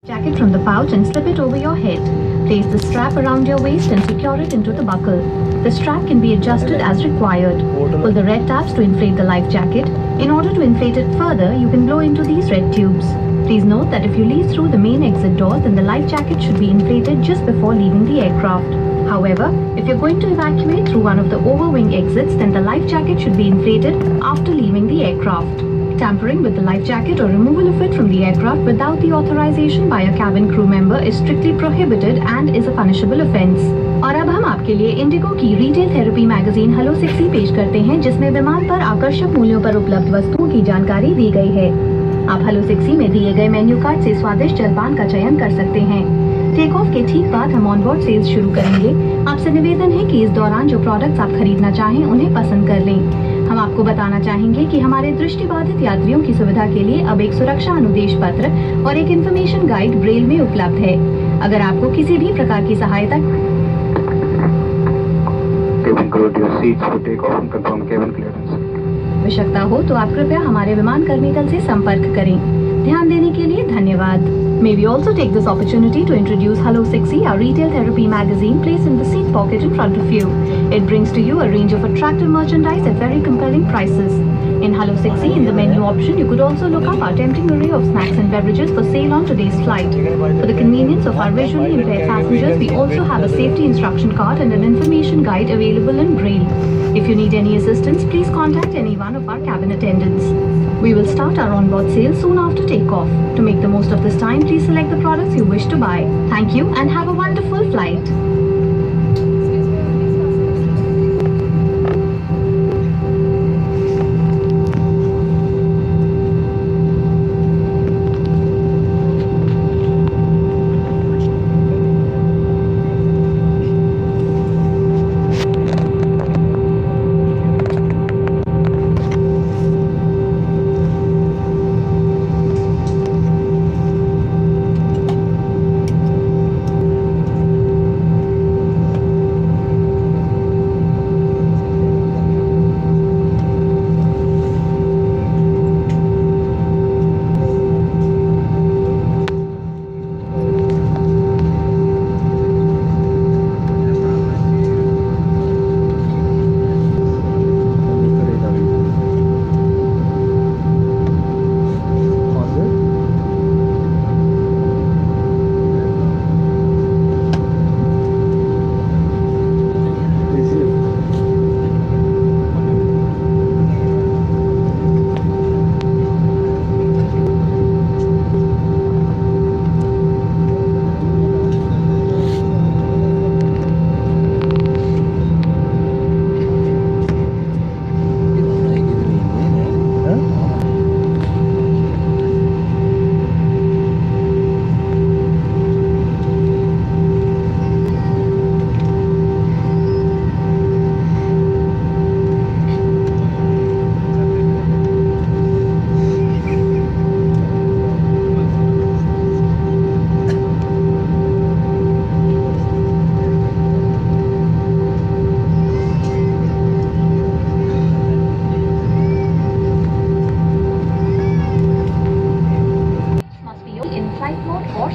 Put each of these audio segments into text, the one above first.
Jacket from the pouch and slip it over your head. Place the strap around your waist and secure it into the buckle. The strap can be adjusted as required. Pull the red tabs to inflate the life jacket. In order to inflate it further, you can blow into these red tubes. Please note that if you leave through the main exit door, then the life jacket should be inflated just before leaving the aircraft. However, if you're going to evacuate through one of the overwing exits, then the life jacket should be inflated after leaving the aircraft. Tampering with the life jacket or removal of it from the aircraft without the authorization by a cabin crew member is strictly prohibited and is a punishable offence. और अब हम आपके लिए Indigo की retail therapy magazine hello 6 पेश करते हैं, जिसमें विमान पर आकर्षक मूल्यों पर उपलब्ध वस्तुओं की जानकारी दी गई है। आप हेलो 6 में दिए गए मेन्यू कार्ड से स्वादिष्ट जलपान का चयन कर सकते हैं। टेक ऑफ के ठीक बाद हम ऑनबोर्ड सेल्स शुरू करेंगे। आपसे निवेदन है कि इस दौरान जो प्रोडक्ट्स आप खरीदना चाहें उन्हें पसंद कर लें। हम आपको बताना चाहेंगे कि हमारे दृष्टिबाधित यात्रियों की सुविधा के लिए अब एक सुरक्षा अनुदेश पत्र और एक इन्फॉर्मेशन गाइड ब्रेल में उपलब्ध है। अगर आपको किसी भी प्रकार की सहायता आवश्यकता हो तो आप कृपया हमारे विमान कर्मी दल से संपर्क करें। ध्यान देने के लिए धन्यवाद। May we also take this opportunity to introduce Hello 6, our retail therapy magazine placed in the seat pocket in front of you. It brings to you a range of attractive merchandise at very compelling prices. In Hello 6, in the menu option, you could also look up our tempting array of snacks and beverages for sale on today's flight. For the convenience of our visually impaired passengers, we also have a safety instruction card and an information guide available in Braille. If you need any assistance, please contact any one of our cabin attendants. We will start our onboard sale soon after takeoff. To make the most of this time, please select the products you wish to buy. Thank you and have a wonderful flight.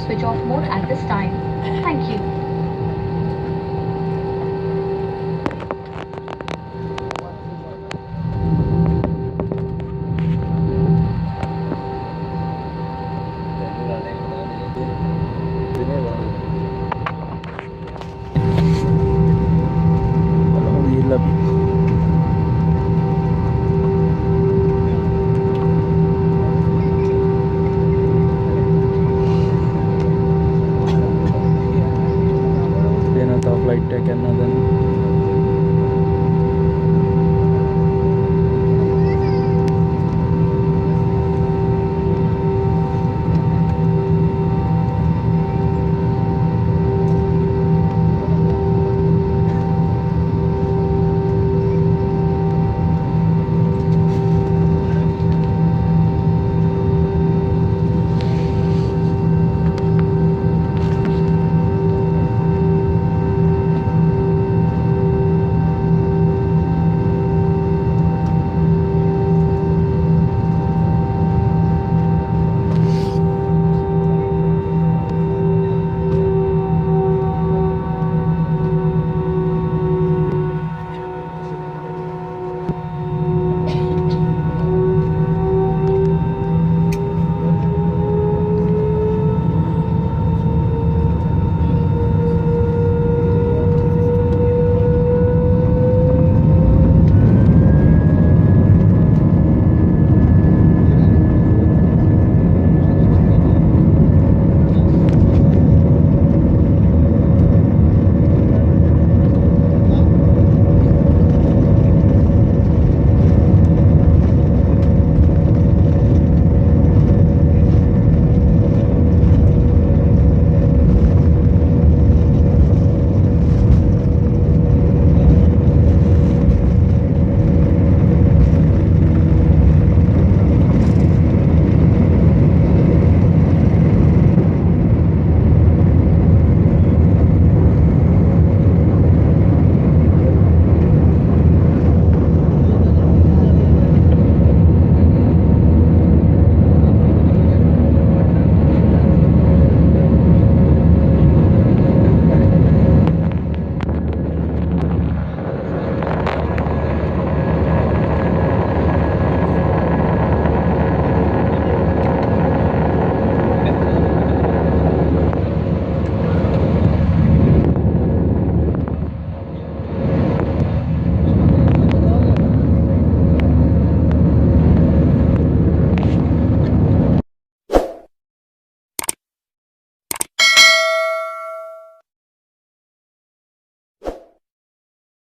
Switch off mode at this time. Thank you. Flight deck and then